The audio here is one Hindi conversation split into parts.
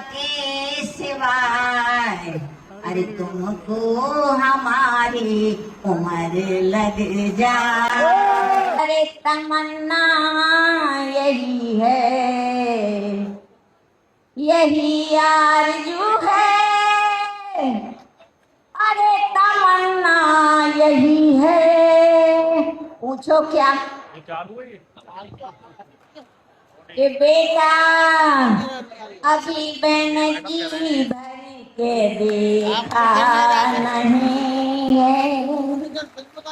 के सिवाय, अरे तुमको हमारी उम्र लग जाए। अरे तमन्ना यही है, यही आरज़ू है, अरे तमन्ना यही है। पूछो क्या कि बेटा अभी मैंने जी भर के देखा नहीं है,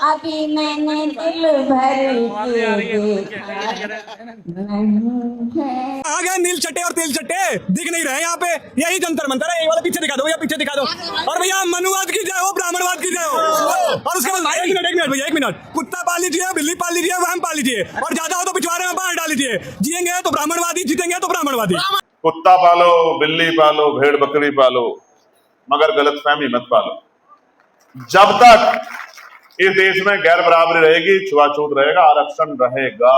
अभी मैंने दिल भर के देखा नहीं है। आ गए नील चट्टे और तेल चट्टे दिख नहीं रहे यहाँ पे, यही जंतर मंतर है। ये वाला पीछे दिखा दो भैया, पीछे दिखा दो। और भैया मनुवाद की जय हो, ब्राह्मणवाद की जय हो। और उसके बाद एक मिनट भैया, एक मिनट। कुत्ता पाल लीजिए, बिल्ली पाल लीजिए, वहम पाल लीजिए, और ज्यादा हो तो पिछवाड़े में बाहर डाल लीजिए। जिएंगे तो ब्राह्मणवादी, जीतेंगे तो ब्राह्मणवादी। कुत्ता पालो, बिल्ली पालो, भेड़ बकरी पालो, मगर गलतफहमी मत पालो। जब तक इस देश में गैर बराबरी रहेगी, छुआछूत रहेगा, आरक्षण रहेगा।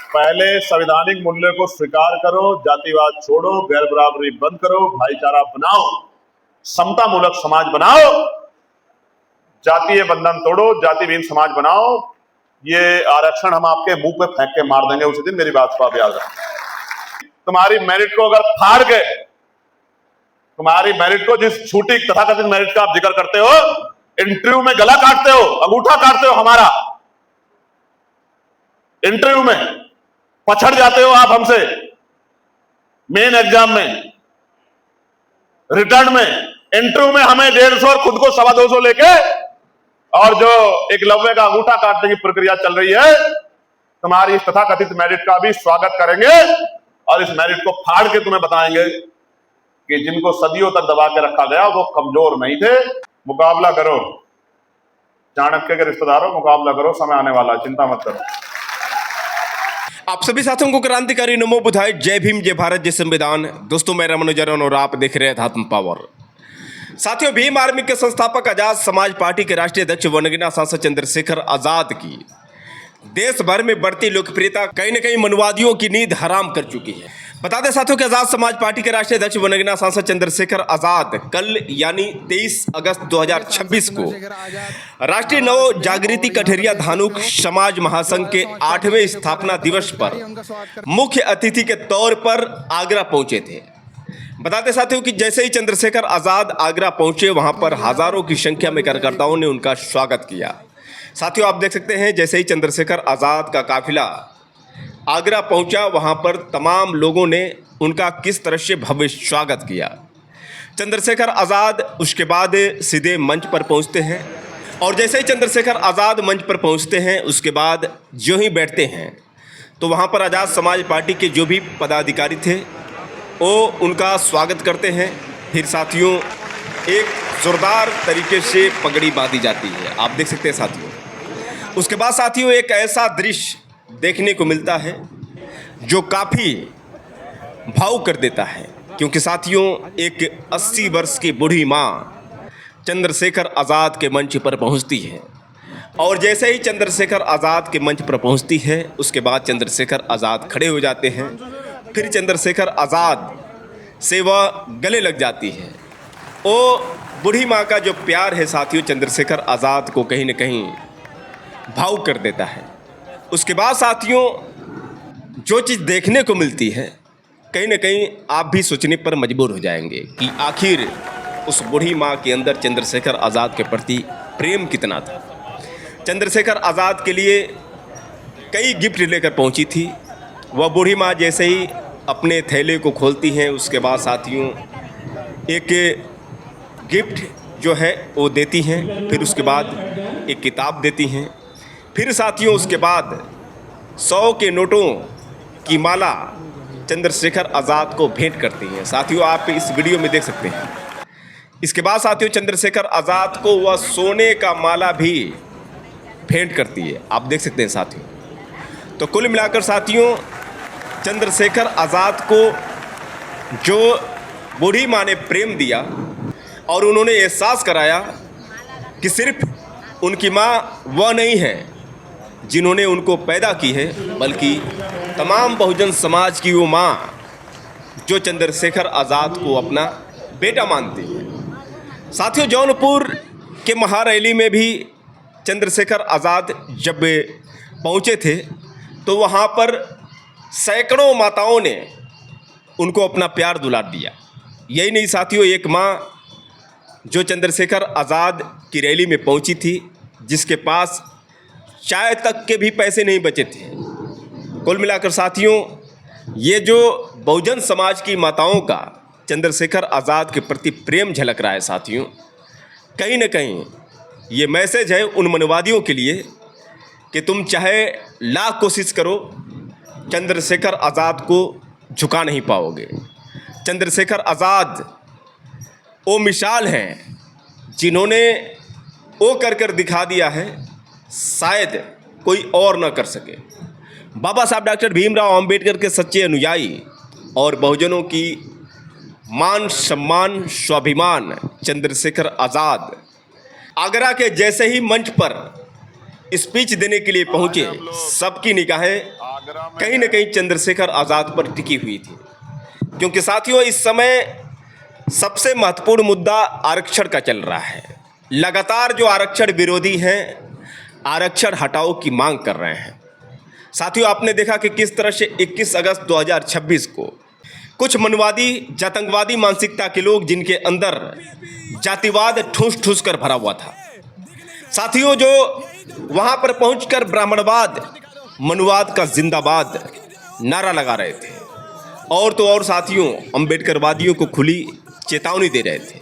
पहले संवैधानिक मूल्य को स्वीकार करो, जातिवाद छोड़ो, गैर बराबरी बंद करो, भाईचारा बनाओ, समता मूलक समाज बनाओ, जातीय बंधन तोड़ो, जातिहीन समाज बनाओ। ये आरक्षण हम आपके मुंह पे फेंक के मार देंगे उसी दिन, मेरी बात को आप याद रखें। तुम्हारी मेरिट को अगर फाड़ के, तुम्हारी मेरिट को, जिस छूटी तथाकथित मेरिट का आप जिक्र करते हो, इंटरव्यू में गला काटते हो, अंगूठा काटते हो हमारा, इंटरव्यू में पछड़ जाते हो आप हमसे, मेन एग्जाम में, रिटर्न में, इंटरव्यू में हमें 150 और खुद को 225 लेके, और जो एक लव्य का अंगूठा काटने की प्रक्रिया चल रही है, तुम्हारी इस तथाकथित मेरिट का भी स्वागत करेंगे और इस मेरिट को फाड़ के तुम्हें बताएंगे कि जिनको सदियों तक दबा के रखा गया वो कमजोर नहीं थे। मुकाबला करो, चाणक्य के रिश्तेदारों, मुकाबला करो, समय आने वाला, चिंता मत करो। आप सभी साथियों को क्रांतिकारी नमो बुधाई, जय भीम, जय भारत, जय संविधान। दोस्तों मैं रमन और आप देख रहे हैं अध्यात्म पावर। साथियों, भीम आर्मी के संस्थापक, आजाद समाज पार्टी के राष्ट्रीय अध्यक्ष वनगीना सांसद चंद्रशेखर आजाद की देश भर में बढ़ती लोकप्रियता कहीं न कहीं मनुवादियों की नींद हराम कर चुकी है। बता दें साथियों कि आजाद समाज पार्टी के राष्ट्रीय अध्यक्ष वनगीना सांसद चंद्रशेखर आजाद कल यानी 23 अगस्त 2026 को राष्ट्रीय नव जागृति कठेरिया धानुक समाज महासंघ के 8वें स्थापना दिवस पर मुख्य अतिथि के तौर पर आगरा पहुंचे थे। बताते साथियों कि जैसे ही चंद्रशेखर आजाद आगरा पहुंचे, वहां पर हजारों की संख्या में कार्यकर्ताओं ने उनका स्वागत किया। साथियों आप देख सकते हैं, जैसे ही चंद्रशेखर आजाद का काफिला आगरा पहुंचा, वहां पर तमाम लोगों ने उनका किस तरह से भव्य स्वागत किया। चंद्रशेखर आजाद उसके बाद सीधे मंच पर पहुंचते हैं, और जैसे ही चंद्रशेखर आजाद मंच पर पहुंचते हैं, उसके बाद जो ही बैठते हैं तो वहां पर आजाद समाज पार्टी के जो भी पदाधिकारी थे वो उनका स्वागत करते हैं। फिर साथियों एक जोरदार तरीके से पगड़ी बांधी जाती है, आप देख सकते हैं साथियों। उसके बाद साथियों एक ऐसा दृश्य देखने को मिलता है जो काफ़ी भावुक कर देता है, क्योंकि साथियों एक 80 वर्ष की बूढ़ी माँ चंद्रशेखर आज़ाद के मंच पर पहुंचती है, और जैसे ही चंद्रशेखर आज़ाद के मंच पर पहुंचती है, उसके बाद चंद्रशेखर आज़ाद खड़े हो जाते हैं। फिर चंद्रशेखर आज़ाद से वह गले लग जाती है। वो बूढ़ी माँ का जो प्यार है साथियों, चंद्रशेखर आज़ाद को कहीं न कहीं भावुक कर देता है। उसके बाद साथियों जो चीज़ देखने को मिलती है, कहीं न कहीं आप भी सोचने पर मजबूर हो जाएंगे कि आखिर उस बूढ़ी माँ के अंदर चंद्रशेखर आज़ाद के प्रति प्रेम कितना था। चंद्रशेखर आज़ाद के लिए कई गिफ्ट लेकर पहुँची थी। वह बूढ़ी माँ जैसे ही अपने थैले को खोलती हैं, उसके बाद साथियों एक गिफ्ट जो है वो देती हैं। फिर उसके बाद एक किताब देती हैं। फिर साथियों उसके बाद 100 के नोटों की माला चंद्रशेखर आज़ाद को भेंट करती हैं। साथियों आप इस वीडियो में देख सकते हैं। इसके बाद साथियों चंद्रशेखर आज़ाद को वह सोने का माला भी भेंट करती है, आप देख सकते हैं साथियों। तो कुल मिलाकर साथियों चंद्रशेखर आज़ाद को जो बूढ़ी माँ ने प्रेम दिया और उन्होंने एहसास कराया कि सिर्फ उनकी माँ वह नहीं है जिन्होंने उनको पैदा की है, बल्कि तमाम बहुजन समाज की वो माँ जो चंद्रशेखर आज़ाद को अपना बेटा मानती है। साथियों, जौनपुर के महारैली में भी चंद्रशेखर आज़ाद जब पहुँचे थे तो वहाँ पर सैकड़ों माताओं ने उनको अपना प्यार दुलार दिया। यही नहीं साथियों, एक माँ जो चंद्रशेखर आज़ाद की रैली में पहुंची थी, जिसके पास चाय तक के भी पैसे नहीं बचे थे। कुल मिलाकर साथियों, ये जो बहुजन समाज की माताओं का चंद्रशेखर आज़ाद के प्रति प्रेम झलक रहा है साथियों, कहीं न कहीं ये मैसेज है उन मनवादियों के लिए कि तुम चाहे लाख कोशिश करो, चंद्रशेखर आज़ाद को झुका नहीं पाओगे। चंद्रशेखर आज़ाद वो मिसाल हैं जिन्होंने वो कर दिखा दिया है, शायद कोई और न कर सके। बाबा साहब डॉक्टर भीमराव अंबेडकर के सच्चे अनुयायी और बहुजनों की मान सम्मान स्वाभिमान चंद्रशेखर आज़ाद आगरा के जैसे ही मंच पर स्पीच देने के लिए पहुंचे, सबकी निगाहें कहीं न कहीं चंद्रशेखर आज़ाद पर टिकी हुई थी। क्योंकि साथियों, इस समय सबसे महत्वपूर्ण मुद्दा आरक्षण का चल रहा है। लगातार जो आरक्षण विरोधी हैं, आरक्षण हटाओ की मांग कर रहे हैं। साथियों, आपने देखा कि किस तरह से 21 अगस्त 2026 को कुछ मनवादी जातंकवादी मानसिकता के लोग, जिनके अंदर जातिवाद ठूस ठूस कर भरा हुआ था, साथियों जो वहाँ पर पहुंचकर ब्राह्मणवाद मनुवाद का जिंदाबाद नारा लगा रहे थे, और तो और साथियों अंबेडकरवादियों को खुली चेतावनी दे रहे थे।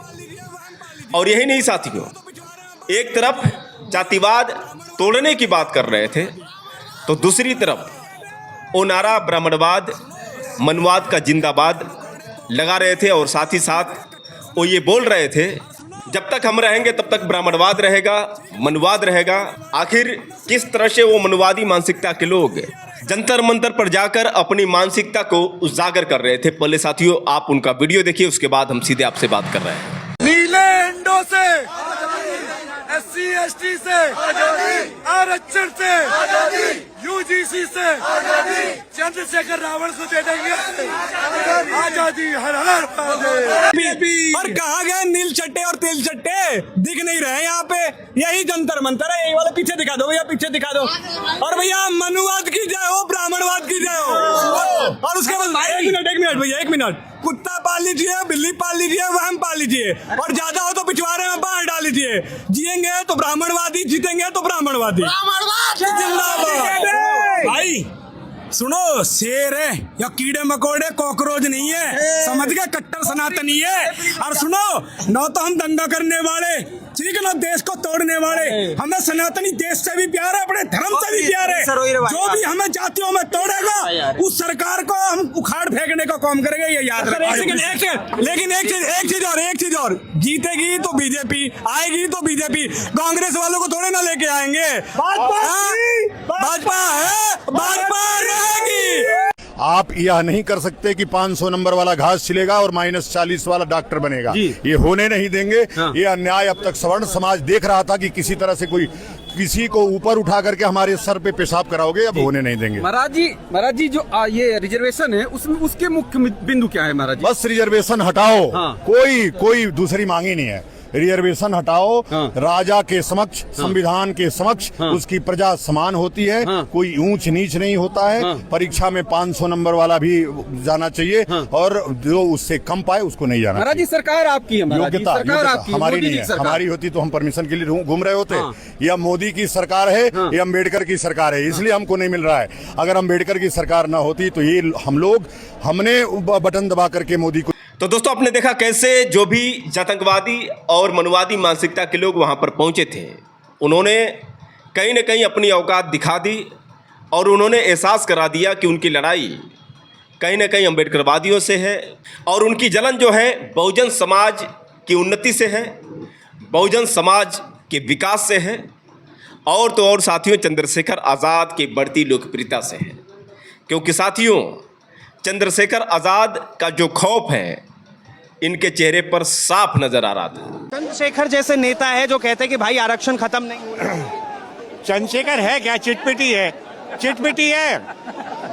और यही नहीं साथियों, एक तरफ जातिवाद तोड़ने की बात कर रहे थे, तो दूसरी तरफ वो नारा ब्राह्मणवाद मनुवाद का जिंदाबाद लगा रहे थे। और साथ ही साथ वो ये बोल रहे थे, जब तक हम रहेंगे तब तक ब्राह्मणवाद रहेगा, मनुवाद रहेगा। आखिर किस तरह से वो मनुवादी मानसिकता के लोग जंतर मंतर पर जाकर अपनी मानसिकता को उजागर कर रहे थे। पहले साथियों आप उनका वीडियो देखिए, उसके बाद हम सीधे आपसे बात कर रहे हैं। नीले इंडो से, SC ST से, आरक्षण से, UGC से, चंद्रशेखर रावण को दे देंगे आजादी। हर हर महादेव। और कहाँ गए नील चट्टे और तेल चट्टे? दिख नहीं रहे यहाँ पे। यही जंतर मंतर है। ये वाला पीछे दिखा दो भैया, पीछे दिखा दो। और भैया मनुवाद की जय हो, ब्राह्मणवाद की जय हो। और उसके बाद एक मिनट भैया, एक मिनट। कुत्ता पाल लीजिए, बिल्ली पाल लीजिए, वहम पाल लीजिए, और ज्यादा हो तो पिछवाड़े में बाहर डाल लीजिए। जिएंगे तो ब्राह्मणवादी, जीतेंगे तो ब्राह्मणवादी। जिंदाबाद भाई। सुनो, शेर है या कीड़े मकोड़े, कॉकरोच नहीं है, समझ गए? कट्टर सनातनी है। और सुनो, न तो हम दंगा करने वाले, ठीक है ना, देश को तोड़ने वाले। हमें सनातनी देश से भी प्यार है, अपने धर्म से भी प्यार है। जो भी हमें जातियों में तोड़ेगा, उस सरकार को हम उखाड़ फेंकने का काम करेंगे, ये याद रखना। लेकिन एक चीज और, जीतेगी तो बीजेपी, आएगी तो बीजेपी। कांग्रेस वालों को थोड़े ना लेके आएंगे। भाजपा है, भाजपा रहेगी। आप यह नहीं कर सकते कि 500 नंबर वाला घास छिलेगा और -40 वाला डॉक्टर बनेगा। ये होने नहीं देंगे। ये अन्याय अब तक सवर्ण समाज देख रहा था कि किसी तरह से कोई किसी को ऊपर उठा करके हमारे सर पे पेशाब कराओगे, अब होने नहीं देंगे। महाराज जी जो ये रिजर्वेशन है, उसमें उसके मुख्य बिंदु क्या है महाराज जी? बस रिजर्वेशन हटाओ। कोई दूसरी मांग ही नहीं है। रिजर्वेशन हटाओ। राजा के समक्ष, संविधान के समक्ष उसकी प्रजा समान होती है। कोई ऊंच नीच नहीं होता है। परीक्षा में 500 नंबर वाला भी जाना चाहिए, और जो उससे कम पाए उसको नहीं जाना। महाराज जी सरकार आपकी है, योग्यता हमारी नहीं है। हमारी होती तो हम परमिशन के लिए घूम रहे होते। यह मोदी की सरकार है, ये अम्बेडकर की सरकार है, इसलिए हमको नहीं मिल रहा है। अगर अम्बेडकर की सरकार न होती तो ये हमने बटन दबा करके मोदी को। तो दोस्तों आपने देखा कैसे जो भी जातंकवादी और मनुवादी मानसिकता के लोग वहाँ पर पहुँचे थे, उन्होंने कहीं न कहीं अपनी औकात दिखा दी, और उन्होंने एहसास करा दिया कि उनकी लड़ाई कहीं न कहीं अम्बेडकरवादियों से है, और उनकी जलन जो है बहुजन समाज की उन्नति से है, बहुजन समाज के विकास से है, और तो और साथियों चंद्रशेखर आज़ाद की बढ़ती लोकप्रियता से है। क्योंकि साथियों चंद्रशेखर आज़ाद का जो खौफ है इनके चेहरे पर साफ नजर आ रहा था। चंद्रशेखर जैसे नेता है जो कहते हैं कि भाई आरक्षण खत्म नहीं हुआ। चंद्रशेखर है क्या? चिटपिटी है, चिटपिटी है।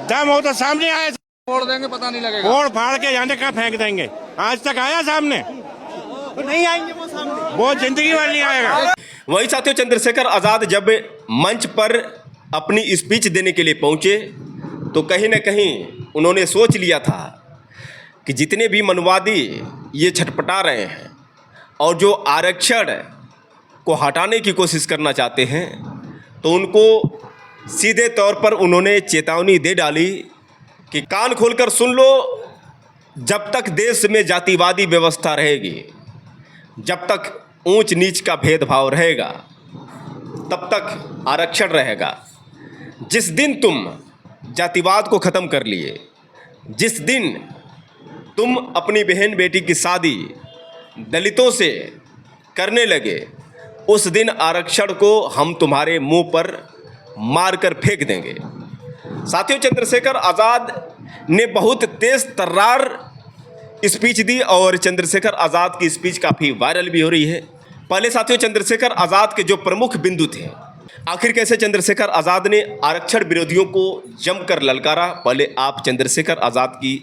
दम हो तो सामने आए। फोड़ देंगे, पता नहीं लगेगा। फोड़ फाड़ के जाने कहाँ फेंक देंगे। आज तक आया सामने? तो नहीं आएंगे वो सामने, वो जिंदगी भर नहीं आएगा। वहीं साथियों, चंद्रशेखर आज़ाद जब मंच पर अपनी स्पीच देने के लिए पहुंचे तो कहीं ना कहीं उन्होंने सोच लिया था कि जितने भी मनुवादी ये छटपटा रहे हैं और जो आरक्षण को हटाने की कोशिश करना चाहते हैं, तो उनको सीधे तौर पर उन्होंने चेतावनी दे डाली कि कान खोलकर सुन लो, जब तक देश में जातिवादी व्यवस्था रहेगी, जब तक ऊंच नीच का भेदभाव रहेगा, तब तक आरक्षण रहेगा। जिस दिन तुम जातिवाद को ख़त्म कर लिए, जिस दिन तुम अपनी बहन बेटी की शादी दलितों से करने लगे, उस दिन आरक्षण को हम तुम्हारे मुंह पर मार कर फेंक देंगे। साथियों, चंद्रशेखर आज़ाद ने बहुत तेज तर्रार स्पीच दी और चंद्रशेखर आज़ाद की स्पीच काफ़ी वायरल भी हो रही है। पहले साथियों, चंद्रशेखर आज़ाद के जो प्रमुख बिंदु थे, आखिर कैसे चंद्रशेखर आज़ाद ने आरक्षण विरोधियों को जमकर ललकारा, पहले आप चंद्रशेखर आज़ाद की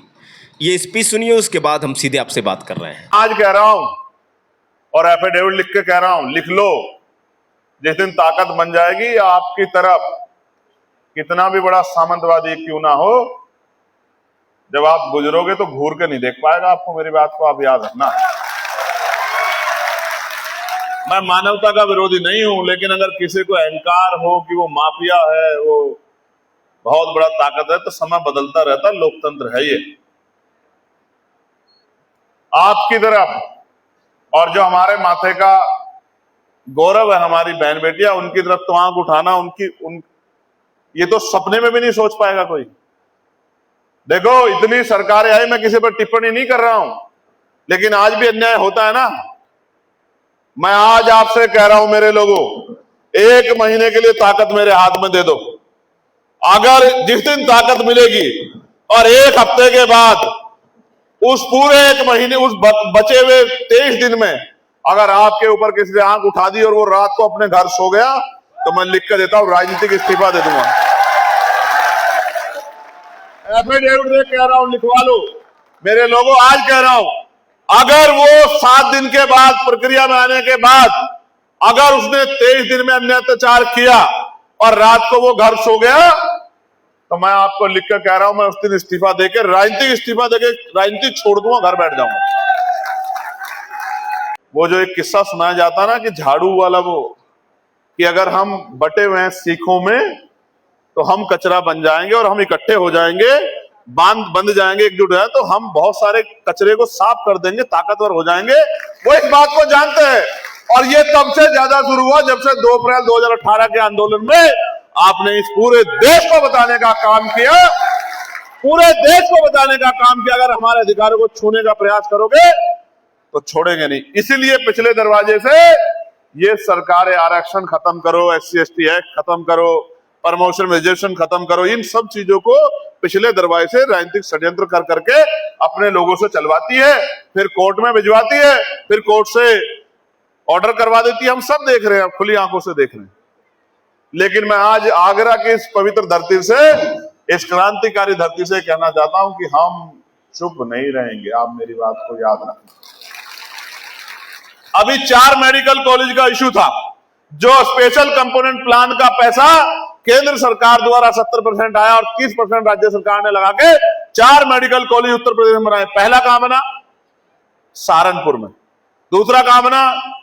ये स्पीच सुनिए, उसके बाद हम सीधे आपसे बात कर रहे हैं। आज कह रहा हूं और एफिडेविट लिख के कह रहा हूं, लिख लो, जिस दिन ताकत बन जाएगी आपकी तरफ, कितना भी बड़ा सामंतवादी क्यों ना हो, जब आप गुजरोगे तो घूर के नहीं देख पाएगा आपको। मेरी बात को आप याद रखना। मैं मानवता का विरोधी नहीं हूं, लेकिन अगर किसी को अहंकार हो कि वो माफिया है, वो बहुत बड़ा ताकत है, तो समय बदलता रहता, लोकतंत्र है ये। आपकी तरफ और जो हमारे माथे का गौरव है, हमारी बहन बेटियां, उनकी तरफ तो आंख उठाना ये तो सपने में भी नहीं सोच पाएगा कोई। देखो, इतनी सरकारें आई, मैं किसी पर टिप्पणी नहीं कर रहा हूं, लेकिन आज भी अन्याय होता है ना। मैं आज आपसे कह रहा हूं, मेरे लोगों, 1 महीने के लिए ताकत मेरे हाथ में दे दो। अगर जिस दिन ताकत मिलेगी और 1 हफ्ते के बाद उस पूरे 1 महीने, उस बचे हुए 23 दिन में अगर आपके ऊपर किसी ने आंख उठा दी और वो रात को अपने घर सो गया, तो मैं लिख कर देता हूं, राजनीतिक इस्तीफा दे दूंगा। एफिडेविट दे कह रहा हूं, लिखवा लो मेरे लोगों। आज कह रहा हूं, अगर वो 7 दिन के बाद, प्रक्रिया में आने के बाद, अगर उसने 23 दिन में अन्य अत्याचार किया और रात को वो घर सो गया, तो मैं आपको लिख कर कह रहा हूं, मैं उस दिन इस्तीफा देकर, राजनीतिक इस्तीफा देकर राजनीति छोड़ दूंगा, घर बैठ जाऊंगा। वो जो एक किस्सा सुनाया जाता ना कि झाड़ू वाला, वो कि अगर हम बटे हुए हैं सीखों में तो हम कचरा बन जाएंगे और हम इकट्ठे हो जाएंगे, बंध जाएंगे, एकजुट हो जाए तो हम बहुत सारे कचरे को साफ कर देंगे, ताकतवर हो जाएंगे। वो इस बात को जानते हैं और ये तब से ज्यादा शुरू हुआ जब से 2 अप्रैल 2018 के आंदोलन में आपने इस पूरे देश को बताने का काम किया, पूरे देश को बताने का काम किया। अगर हमारे अधिकारों को छूने का प्रयास करोगे तो छोड़ेंगे नहीं। इसीलिए पिछले दरवाजे से ये सरकारें आरक्षण खत्म करो, SC ST एक्ट खत्म करो, प्रमोशन रिजर्वेशन खत्म करो, इन सब चीजों को पिछले दरवाजे से राजनीतिक षड्यंत्र कर करके अपने लोगों से चलवाती है, फिर कोर्ट में भिजवाती है, फिर कोर्ट से ऑर्डर करवा देती है। हम सब देख रहे हैं, खुली आंखों से देख रहे हैं। लेकिन मैं आज आगरा की इस पवित्र धरती से, इस क्रांतिकारी धरती से कहना चाहता हूं कि हम चुप नहीं रहेंगे। आप मेरी बात को याद रखें। अभी 4 मेडिकल कॉलेज का इश्यू था, जो स्पेशल कंपोनेंट प्लान का पैसा केंद्र सरकार द्वारा 70% आया और 30% राज्य सरकार ने लगा के 4 मेडिकल कॉलेज उत्तर प्रदेश में बनाए। पहला कहां बना? सहारनपुर में, दूसरा कहां बना?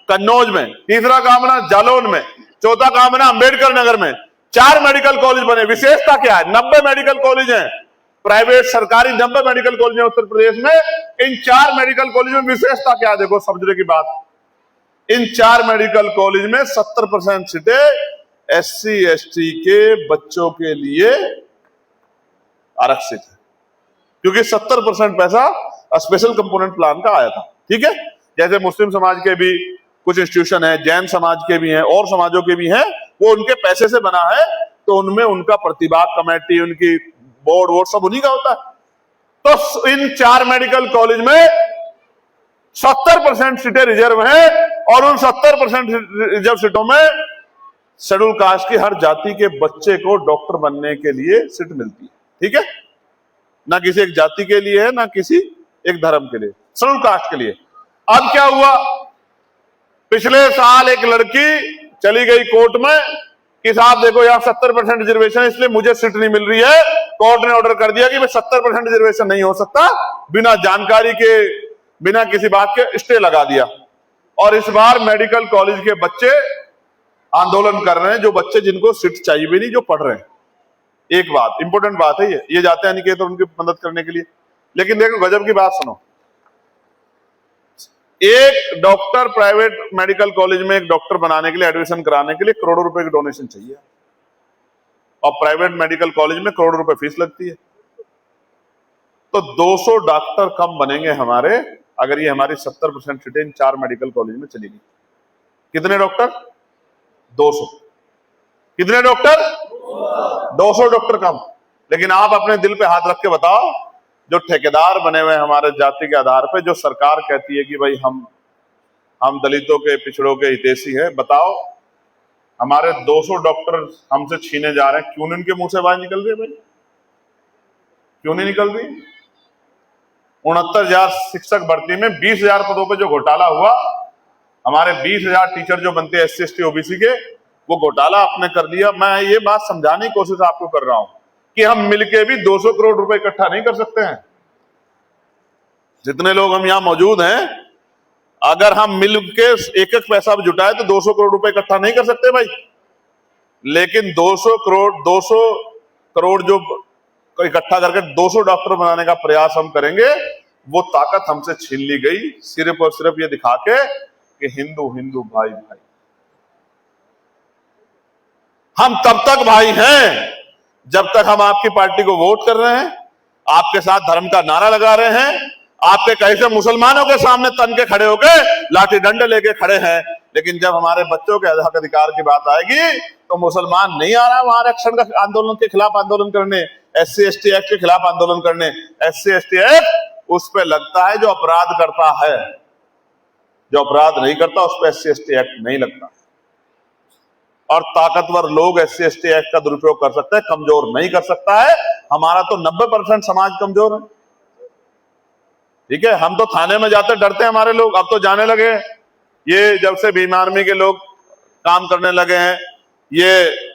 कन्नौज में, तीसरा कहां बना? जालौन में, चौथा कहां बना? अंबेडकर नगर में। 4 मेडिकल कॉलेज बने। विशेषता क्या है? 90 मेडिकल कॉलेज हैं, प्राइवेट सरकारी 90 मेडिकल कॉलेज हैं उत्तर प्रदेश में। इन 4 मेडिकल कॉलेज में विशेषता क्या है? देखो, समझने की बात, इन 4 मेडिकल कॉलेज में 70% सीटें SC ST के बच्चों के लिए आरक्षित है, क्योंकि 70% पैसा स्पेशल कंपोनेंट प्लान का आया था। ठीक है, जैसे मुस्लिम समाज के भी कुछ इंस्टीट्यूशन है, जैन समाज के भी हैं, और समाजों के भी हैं, वो उनके पैसे से बना है, तो उनमें उनका प्रतिभाग कमेटी, उनकी बोर्ड वोट सब उन्हीं का होता है। तो इन 4 मेडिकल कॉलेज में 70% सीटें रिजर्व हैं और उन 70% रिजर्व सीटों में शेड्यूल कास्ट की हर जाति के बच्चे को डॉक्टर बनने के लिए सीट मिलती है। ठीक है, ना किसी एक जाति के लिए है, ना किसी एक धर्म के लिए, शेड्यूल कास्ट के लिए। अब क्या हुआ, पिछले साल एक लड़की चली गई कोर्ट में कि साहब देखो यहाँ 70% रिजर्वेशन है, इसलिए मुझे सीट नहीं मिल रही है। कोर्ट ने ऑर्डर कर दिया कि भाई 70% रिजर्वेशन नहीं हो सकता, बिना जानकारी के, बिना किसी बात के स्टे लगा दिया। और इस बार मेडिकल कॉलेज के बच्चे आंदोलन कर रहे हैं, जो बच्चे जिनको सीट चाहिए भी नहीं, जो पढ़ रहे हैं। एक बात इंपॉर्टेंट बात है, ये जाते हैं अनिकेत और उनकी मदद करने के लिए। लेकिन देखो गजब की बात सुनो, एक डॉक्टर प्राइवेट मेडिकल कॉलेज में एक डॉक्टर बनाने के लिए, एडमिशन कराने के लिए करोड़ों रुपए की डोनेशन चाहिए, और प्राइवेट मेडिकल कॉलेज में करोड़ों रुपए फीस लगती है। तो 200 डॉक्टर कम बनेंगे हमारे, अगर ये हमारी 70% सीटें इन 4 मेडिकल कॉलेज में चलेगी। कितने डॉक्टर? 200। कितने डॉक्टर? 200 डॉक्टर कम। लेकिन आप अपने दिल पे हाथ रख के बताओ, जो ठेकेदार बने हुए हमारे जाति के आधार पे, जो सरकार कहती है कि भाई हम दलितों के, पिछड़ों के हितैषी हैं, बताओ हमारे 200 डॉक्टर हमसे छीने जा रहे हैं। क्यों नहीं उनके मुंह से आवाज निकल रही है भाई? क्यों नहीं निकल रही? 69,000 शिक्षक भर्ती में 20,000 पदों पे जो घोटाला हुआ, हमारे 20,000 टीचर जो बनते हैं SC ST OBC के, वो घोटाला आपने कर लिया। मैं ये बात समझाने की कोशिश आपको कर रहा हूं कि हम मिलके भी 200 करोड़ रुपए इकट्ठा नहीं कर सकते हैं। जितने लोग हम यहां मौजूद हैं, अगर हम मिलके एक एक पैसा भी जुटाए तो 200 करोड़ रुपए इकट्ठा नहीं कर सकते भाई। लेकिन 200 करोड़ जो इकट्ठा करके 200 डॉक्टर बनाने का प्रयास हम करेंगे, वो ताकत हमसे छीन ली गई, सिर्फ और सिर्फ ये दिखा के कि हिंदू हिंदू भाई भाई। हम तब तक भाई हैं जब तक हम आपकी पार्टी को वोट कर रहे हैं, आपके साथ धर्म का नारा लगा रहे हैं, आपके कहीं से मुसलमानों के सामने तन के खड़े होके लाठी डंडे लेके खड़े हैं। लेकिन जब हमारे बच्चों के हक अधिकार की बात आएगी तो मुसलमान नहीं आ रहा वहां आरक्षण का आंदोलन के खिलाफ आंदोलन करने, SC ST एक्ट के खिलाफ आंदोलन करने। SC ST एक्ट उस पर लगता है जो अपराध करता है, जो अपराध नहीं करता उस पर SC ST एक्ट नहीं लगता। और ताकतवर लोग SC ST एक्ट का दुरुपयोग कर सकते हैं, कमजोर नहीं कर सकता है। हमारा तो 90% समाज कमजोर है, ठीक है। हम तो थाने में जाते डरते हैं हमारे लोग, अब तो जाने लगे। ये जब से भीम आर्मी के लोग काम करने लगे हैं, ये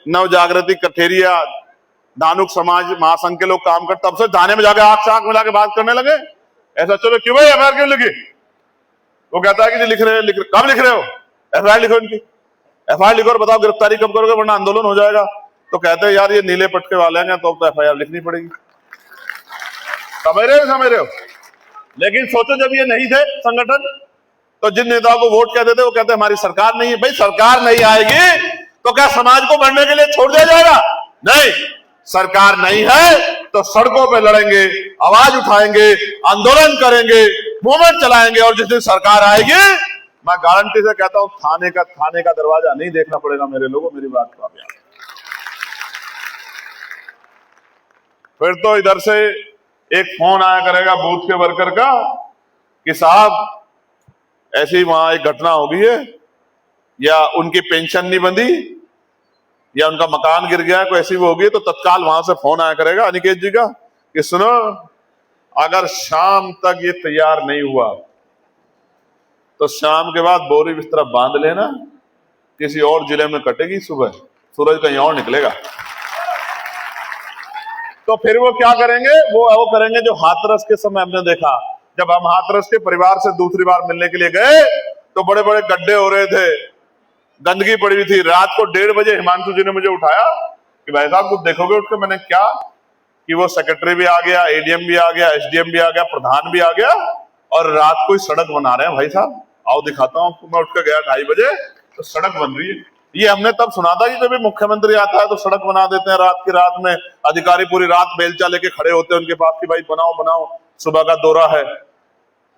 नव जागृति कठेरिया धानुक समाज महासंघ के लोग काम करते, तब से थाने में जाके आंख से आंख मिला के बात करने लगे। ऐसा चलो क्यों भाई FIR क्यों लिखी? वो कहता है कि जी लिख रहे हैं। कब लिख रहे हो? FIR लिखो इनकी, FIR लिखो और बताओ गिरफ्तारी कब करोगे, वरना आंदोलन हो जाएगा। तो कहते हैं यार ये नीले पटके वाले हैं तो FIR लिखनी पड़ेगी। समझ रहे हो? लेकिन सोचो जब ये नहीं थे संगठन, तो जिन नेताओं को वोट कहते थे वो कहते हमारी सरकार नहीं है। भाई सरकार नहीं आएगी तो क्या समाज को बढ़ने के लिए छोड़ दिया जाएगा? नहीं, सरकार नहीं है तो सड़कों पे लड़ेंगे, आवाज उठाएंगे, आंदोलन करेंगे, मूवमेंट चलाएंगे। और जिस दिन सरकार आएगी, मैं गारंटी से कहता हूं थाने का दरवाजा नहीं देखना पड़ेगा मेरे लोगों। मेरी बात को आप याद, फिर तो इधर से एक फोन आया करेगा बूथ के वर्कर का कि साहब ऐसी वहां एक घटना हो गई है, या उनकी पेंशन नहीं बंधी, या उनका मकान गिर गया, कोई ऐसी वो होगी, तो तत्काल वहां से फोन आया करेगा अनिकेत जी का कि सुनो अगर शाम तक ये तैयार नहीं हुआ तो शाम के बाद बोरी बिस्तर बांध लेना, किसी और जिले में कटेगी, सुबह सूरज कहीं और निकलेगा। तो फिर वो क्या करेंगे? वो करेंगे जो हाथरस के समय हमने देखा। जब हम हाथरस के परिवार से दूसरी बार मिलने के लिए गए तो बड़े बड़े गड्ढे हो रहे थे, गंदगी पड़ी हुई थी। रात को 1:30 बजे हिमांशु जी ने मुझे उठाया कि भाई साहब कुछ देखोगे उठ के? मैंने क्या कि वो सेक्रेटरी भी आ गया, ADM भी आ गया, SDM भी आ गया, प्रधान भी आ गया, और रात को सड़क बना रहे हैं। भाई साहब आओ दिखाता हूं आपको। मैं उठ के गया 2:30 बजे, तो सड़क बन रही है। ये हमने तब सुना था कि कभी मुख्यमंत्री आता है तो सड़क बना देते हैं रात की रात में, अधिकारी पूरी रात बेलचा लेके खड़े होते हैं उनके पास कि भाई बनाओ बनाओ, सुबह का दौरा है,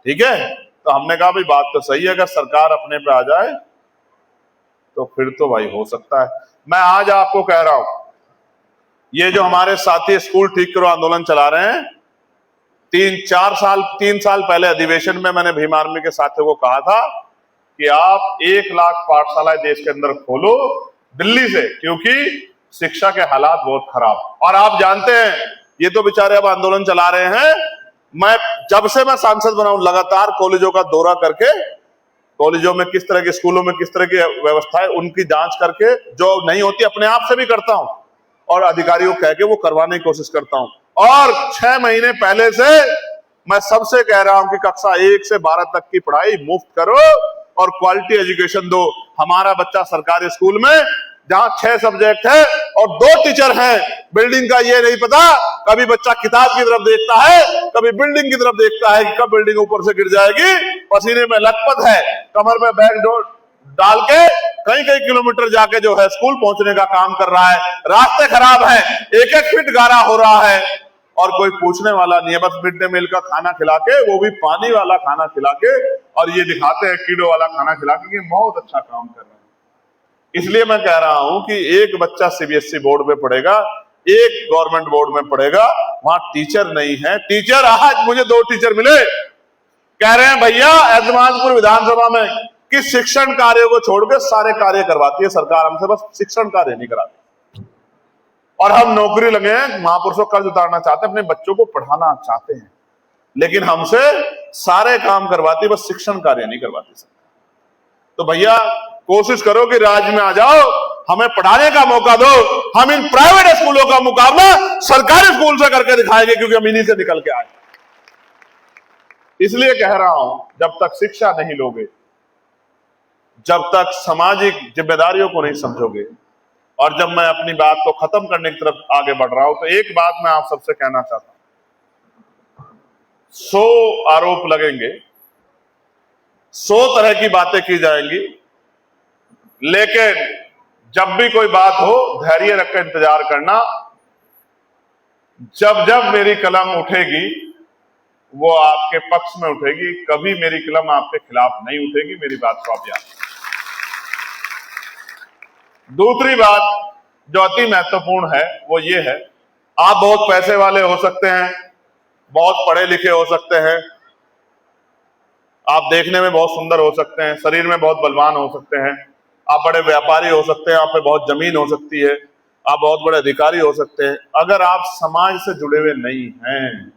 ठीक है। तो हमने कहा भाई बात तो सही है, अगर सरकार अपने पे आ जाए तो फिर तो भाई हो सकता है। मैं आज आपको कह रहा हूं, ये जो हमारे साथी स्कूल ठीक करो आंदोलन चला रहे हैं, 3 साल पहले अधिवेशन में मैंने भीम आर्मी के साथियों को कहा था कि आप 1 लाख पाठशालाएं देश के अंदर खोलो दिल्ली से, क्योंकि शिक्षा के हालात बहुत खराब। और आप जानते हैं ये तो बेचारे अब आंदोलन चला रहे हैं। जब से मैं सांसद बना हूं लगातार कॉलेजों का दौरा करके, कॉलेजों में किस तरह के, स्कूलों में किस तरह की व्यवस्था है उनकी जांच करके, जो नहीं होती अपने आप से भी करता हूं और अधिकारियों को कह के वो करवाने की कोशिश करता हूं। और 6 महीने पहले से मैं सबसे कह रहा हूं कि कक्षा 1 से 12 तक की पढ़ाई मुफ्त करो और क्वालिटी एजुकेशन दो। हमारा बच्चा सरकारी स्कूल में जहां 6 सब्जेक्ट है और 2 टीचर हैं, बिल्डिंग का ये नहीं पता, कभी बच्चा किताब की तरफ देखता है, कभी बिल्डिंग की तरफ देखता है कि कब बिल्डिंग ऊपर से गिर जाएगी, पसीने में लथपथ है, कमर में बैग डाल के कई कई किलोमीटर जाके जो है स्कूल पहुंचने का काम कर रहा है। रास्ते खराब हैं, 1-1 फीट गारा हो रहा है और कोई पूछने वाला नहीं है। बस मिड डे मील का खाना खिला के, वो भी पानी वाला खाना खिला के, और ये दिखाते हैं कीड़ों वाला खाना खिला के कि बहुत अच्छा काम कर रहे हैं। इसलिए मैं कह रहा हूं कि एक बच्चा सीबीएसई बोर्ड में पढ़ेगा, एक गवर्नमेंट बोर्ड में पढ़ेगा, वहां टीचर नहीं है। टीचर, आज मुझे 2 टीचर मिले, कह रहे हैं भैया एतमादपुर विधानसभा में कि शिक्षण कार्यों को छोड़कर सारे कार्य करवाती है सरकार हमसे, बस शिक्षण कार्य नहीं कराती। और हम नौकरी लगे हैं, महापुरुषों कर्ज उतारना चाहते हैं, अपने बच्चों को पढ़ाना चाहते हैं, लेकिन हमसे सारे काम करवाती, बस शिक्षण कार्य नहीं करवाती सरकार। तो भैया कोशिश करो कि राज्य में आ जाओ, हमें पढ़ाने का मौका दो। हम इन प्राइवेट स्कूलों का मुकाबला सरकारी स्कूल से करके दिखाएंगे, क्योंकि हम इन्हीं से निकल के आए। इसलिए कह रहा हूं, जब तक शिक्षा नहीं लोगे, जब तक सामाजिक जिम्मेदारियों को नहीं समझोगे, और जब मैं अपनी बात को खत्म करने की तरफ आगे बढ़ रहा हूं, तो एक बात मैं आप सबसे कहना चाहता हूं। 100 आरोप लगेंगे, 100 तरह की बातें की जाएंगी, लेकिन जब भी कोई बात हो धैर्य रखकर इंतजार करना। जब जब मेरी कलम उठेगी वो आपके पक्ष में उठेगी, कभी मेरी कलम आपके खिलाफ नहीं उठेगी। मेरी बात को आप याद रखें। दूसरी बात जो अति महत्वपूर्ण है वो ये है, आप बहुत पैसे वाले हो सकते हैं, बहुत पढ़े लिखे हो सकते हैं, आप देखने में बहुत सुंदर हो सकते हैं, शरीर में बहुत बलवान हो सकते हैं, आप बड़े व्यापारी हो सकते हैं, आप पे बहुत जमीन हो सकती है, आप बहुत बड़े अधिकारी हो सकते हैं। अगर आप समाज से जुड़े हुए नहीं हैं,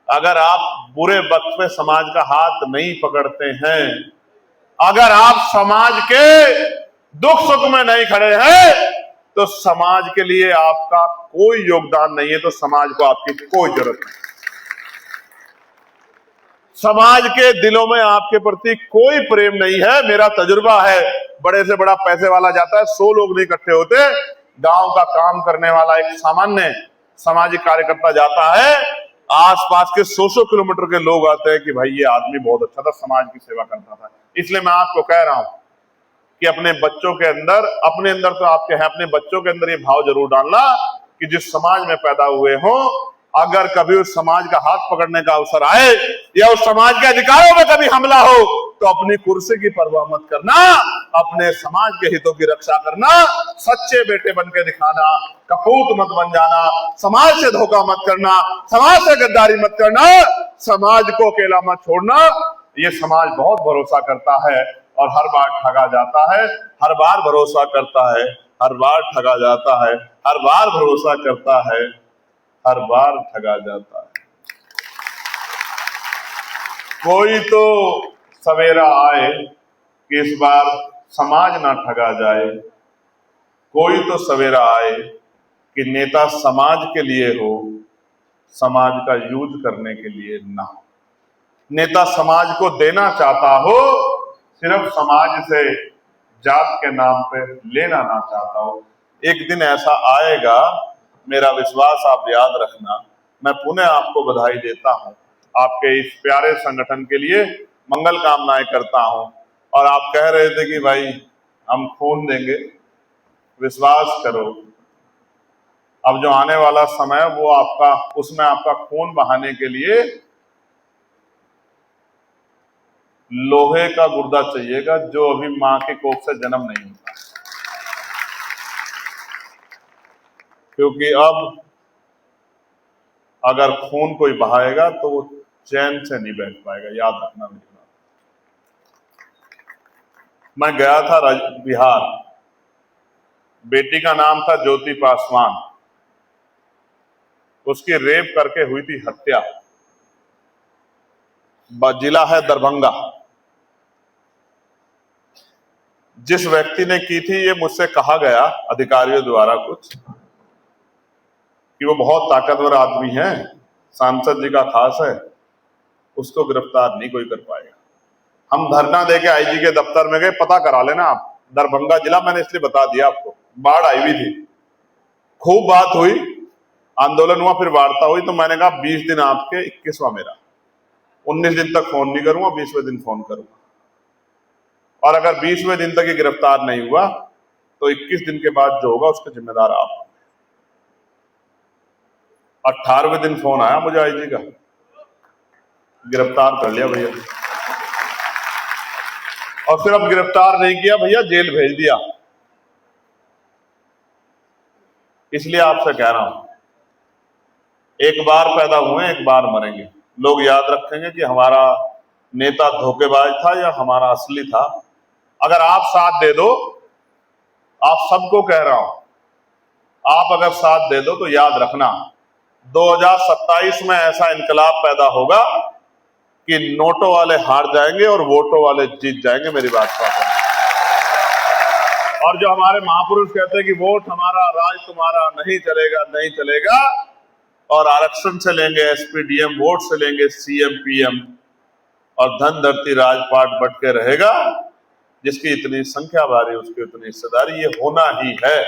अगर आप बुरे वक्त में समाज का हाथ नहीं पकड़ते हैं, अगर आप समाज के दुख सुख में नहीं खड़े हैं, तो समाज के लिए आपका कोई योगदान नहीं है, तो समाज को आपकी कोई जरूरत नहीं। समाज के दिलों में आपके प्रति कोई प्रेम नहीं है। मेरा तजुर्बा है, बड़े से बड़ा पैसे वाला जाता है, 100 लोग नहीं इकट्ठे होते, गांव का काम करने वाला एक सामान्य सामाजिक कार्यकर्ता जाता है, आसपास के 100 किलोमीटर के लोग आते हैं कि भाई ये आदमी बहुत अच्छा था, समाज की सेवा करता था। इसलिए मैं आपको कह रहा हूं कि अपने बच्चों के अंदर, अपने अंदर तो आपके हैं, अपने बच्चों के अंदर ये भाव जरूर डालना कि जिस समाज में पैदा हुए हो, अगर कभी उस समाज का हाथ पकड़ने का अवसर आए या उस समाज के अधिकारों में कभी हमला हो, तो अपनी कुर्सी की परवाह मत करना, अपने समाज के हितों की रक्षा करना, सच्चे बेटे बन के दिखाना, कपूत मत बन जाना, समाज से धोखा मत करना, समाज से गद्दारी मत करना, समाज को अकेला मत छोड़ना। ये समाज बहुत भरोसा करता है और हर बार ठगा जाता है, हर बार भरोसा करता है, हर बार ठगा जाता है, हर बार भरोसा करता है, हर बार ठगा जाता है। कोई तो सवेरा आए कि इस बार समाज ना ठगा जाए, कोई तो सवेरा आए कि नेता समाज के लिए हो, समाज का यूज करने के लिए ना हो। नेता समाज को देना चाहता हो, सिर्फ समाज से जात के नाम पे लेना ना चाहता हो। एक दिन ऐसा आएगा, मेरा विश्वास आप याद रखना। मैं पुनः आपको बधाई देता हूं, आपके इस प्यारे संगठन के लिए मंगल कामनाएं करता हूं। और आप कह रहे थे कि भाई हम खून देंगे, विश्वास करो अब जो आने वाला समय वो आपका, उसमें आपका खून बहाने के लिए लोहे का गुर्दा चाहिएगा, जो अभी मां के कोख से जन्म नहीं होता, क्योंकि अब अगर खून कोई बहाएगा तो वो चैन से नहीं बैठ पाएगा। याद रखना मेरी बात। मैं गया था बिहार, बेटी का नाम था ज्योति पासवान। उसकी रेप करके हुई थी हत्या। जिला है दरभंगा। जिस व्यक्ति ने की थी, ये मुझसे कहा गया अधिकारियों द्वारा कुछ कि वो बहुत ताकतवर आदमी है, सांसद जी का खास है, उसको गिरफ्तार नहीं कोई कर पाएगा। हम धरना देके आईजी के दफ्तर में गए, पता करा लेना आप, दरभंगा जिला, मैंने इसलिए बता दिया आपको, बाढ़ आई हुई थी, खूब बात हुई, आंदोलन हुआ, फिर वार्ता हुई, तो मैंने कहा 20 दिन आपके, 21वां मेरा, 19 दिन तक फोन नहीं करूंगा, 20वें दिन फोन करूंगा। और अगर 20वें दिन तक ये गिरफ्तार नहीं हुआ तो 21 दिन के बाद जो होगा उसके जिम्मेदार आप। 18वें दिन फोन आया मुझे आईजी का, गिरफ्तार कर लिया भैया। और सिर्फ गिरफ्तार नहीं किया भैया, जेल भेज दिया। इसलिए आपसे कह रहा हूं, एक बार पैदा हुए एक बार मरेंगे। लोग याद रखेंगे कि हमारा नेता धोखेबाज था या हमारा असली था। अगर आप साथ दे दो, आप सबको कह रहा हूं, आप अगर साथ दे दो तो याद रखना 2027 में ऐसा इनकलाब पैदा होगा कि नोटों वाले हार जाएंगे और वोटों वाले जीत जाएंगे। मेरी बात को और जो हमारे महापुरुष कहते हैं कि वोट हमारा राज तुम्हारा, नहीं चलेगा नहीं चलेगा, और आरक्षण से लेंगे एसपीडीएम, वोट से लेंगे सीएम पीएम, और धन धरती राजपाट बट के रहेगा। जिसकी इतनी संख्या भारी उसकी उतनी हिस्सेदारी, ये होना ही है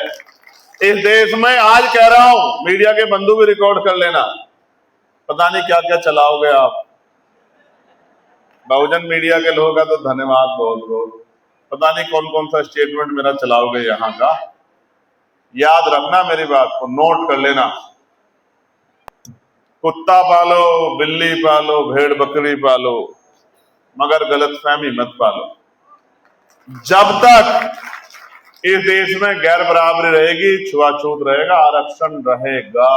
इस देश में। आज कह रहा हूं, मीडिया के बंधु भी रिकॉर्ड कर लेना, पता नहीं क्या क्या चलाओगे आप। बहुजन मीडिया के लोगों का तो धन्यवाद बहुत बहुत, पता नहीं कौन कौन सा स्टेटमेंट मेरा चलाओगे यहाँ का। याद रखना मेरी बात को, नोट कर लेना। कुत्ता पालो, बिल्ली पालो, भेड़ बकरी पालो, मगर गलतफहमी मत पालो। जब तक इस देश में गैर बराबरी रहेगी, छुआछूत रहेगा, आरक्षण रहेगा।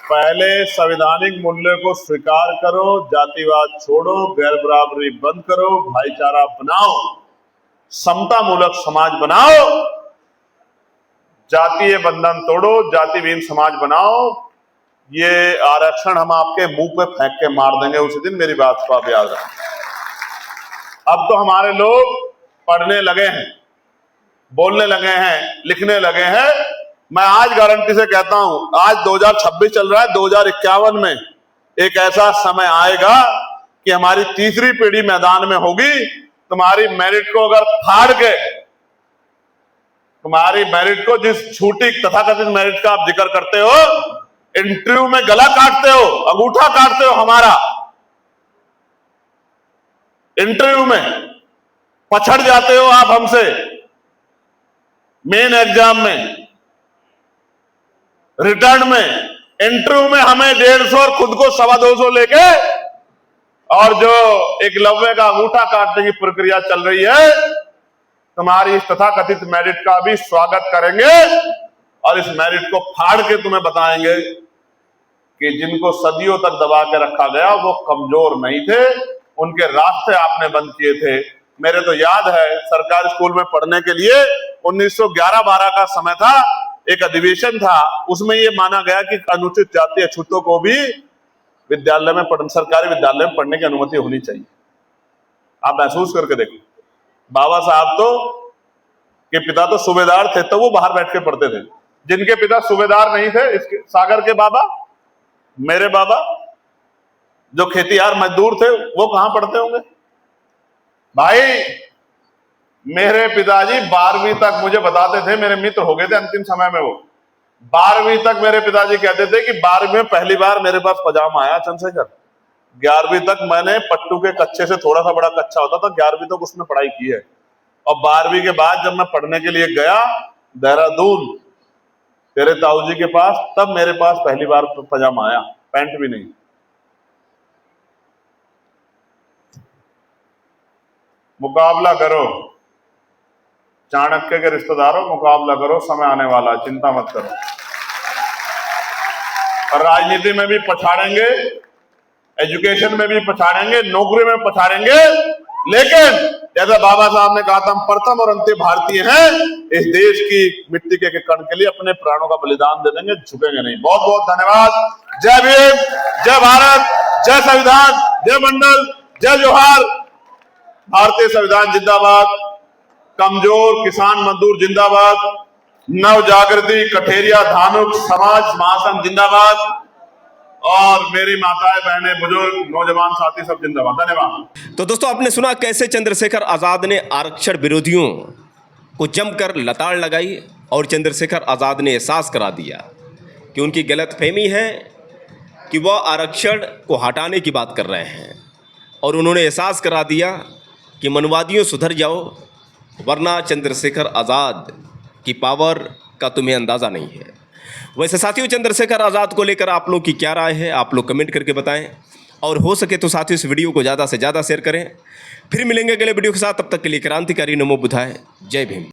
पहले संवैधानिक मूल्य को स्वीकार करो, जातिवाद छोड़ो, गैर बराबरी बंद करो, भाईचारा बनाओ, समता मूलक समाज बनाओ, जातीय बंधन तोड़ो, जाति विहीन समाज बनाओ। ये आरक्षण हम आपके मुंह पे फेंक के मार देंगे उसी दिन, मेरी बात को आप याद रखें। अब तो हमारे लोग पढ़ने लगे हैं, बोलने लगे हैं, लिखने लगे हैं। मैं आज गारंटी से कहता हूं, आज 2026 चल रहा है, 2051 में एक ऐसा समय आएगा कि हमारी तीसरी पीढ़ी मैदान में होगी। तुम्हारी मेरिट को अगर फाड़ के, तुम्हारी मेरिट को, जिस छूटी तथाकथित मेरिट का आप जिक्र करते हो, इंटरव्यू में गला काटते हो, अंगूठा काटते हो हमारा, इंटरव्यू में पछड़ जाते हो आप हमसे, मेन एग्जाम में, रिटर्न में, इंटरव्यू में हमें 150 और खुद को 225 लेके, और जो एकलव्य का अंगूठा काटने की प्रक्रिया चल रही है, तुम्हारी इस तथाकथित मेरिट का भी स्वागत करेंगे और इस मेरिट को फाड़ के तुम्हें बताएंगे कि जिनको सदियों तक दबा के रखा गया वो कमजोर नहीं थे, उनके रास्ते आपने बंद किए थे। मेरे तो याद है, सरकारी स्कूल में पढ़ने के लिए 1911-12 का समय था, एक अधिवेशन था, उसमें ये माना गया कि अनुसूचित जाति अछूतों को भी विद्यालय में सरकारी विद्यालय में पढ़ने की अनुमति होनी चाहिए। आप महसूस करके देखो, बाबा साहब तो के पिता तो सूबेदार थे, तो वो बाहर बैठ के पढ़ते थे। जिनके पिता सूबेदार नहीं थे, इसके सागर के बाबा, मेरे बाबा जो खेतीहार मजदूर थे, वो कहां पढ़ते होंगे भाई। मेरे पिताजी 12वीं तक मुझे बताते थे, मेरे मित्र हो गए थे अंतिम समय में, वो 12वीं तक मेरे पिताजी कहते थे कि 12वीं में पहली बार मेरे पास पजामा आया चंद्रशेखर। 11वीं तक मैंने पट्टू के कच्चे से थोड़ा सा बड़ा कच्चा होता था, 11वीं तक उसमें पढ़ाई की है। और 12वीं के बाद जब मैं पढ़ने के लिए गया देहरादून तेरे ताऊ जी के पास, तब मेरे पास पहली बार पजामा आया, पैंट भी नहीं। मुकाबला करो, चाणक्य के रिश्तेदारों, मुकाबला करो, समय आने वाला, चिंता मत करो। और राजनीति में भी पछाड़ेंगे, एजुकेशन में भी पछाड़ेंगे, नौकरी में पछाड़ेंगे, लेकिन जैसा बाबा साहब ने कहा था, हम प्रथम और अंतिम भारतीय हैं, इस देश की मिट्टी के कण के लिए अपने प्राणों का बलिदान दे देंगे, झुकेंगे नहीं। बहुत बहुत धन्यवाद। जय भीम, जय भारत, जय संविधान, जय मंडल, जय जोहार। भारतीय संविधान जिंदाबाद, कमजोर किसान मजदूर जिंदाबाद, नव जागृति कठेरिया धानुक समाज महासंघ जिंदाबाद, और मेरी माताएं बहनें बुजुर्ग नौजवान साथी सब जिंदाबाद। धन्यवाद। तो दोस्तों, आपने सुना कैसे चंद्रशेखर आजाद ने आरक्षण विरोधियों को जमकर लताड़ लगाई और चंद्रशेखर आजाद ने एहसास करा दिया कि उनकी गलतफहमी है कि वह आरक्षण को हटाने की बात कर रहे हैं, और उन्होंने एहसास करा दिया कि मनवादियों सुधर जाओ, वरना चंद्रशेखर आज़ाद की पावर का तुम्हें अंदाज़ा नहीं है। वैसे साथियों, चंद्रशेखर आज़ाद को लेकर आप लोग की क्या राय है, आप लोग कमेंट करके बताएं, और हो सके तो साथियों इस वीडियो को ज़्यादा से ज़्यादा शेयर करें। फिर मिलेंगे अगले वीडियो के साथ, तब तक के लिए क्रांतिकारी नमो बुधाय। जय भीम।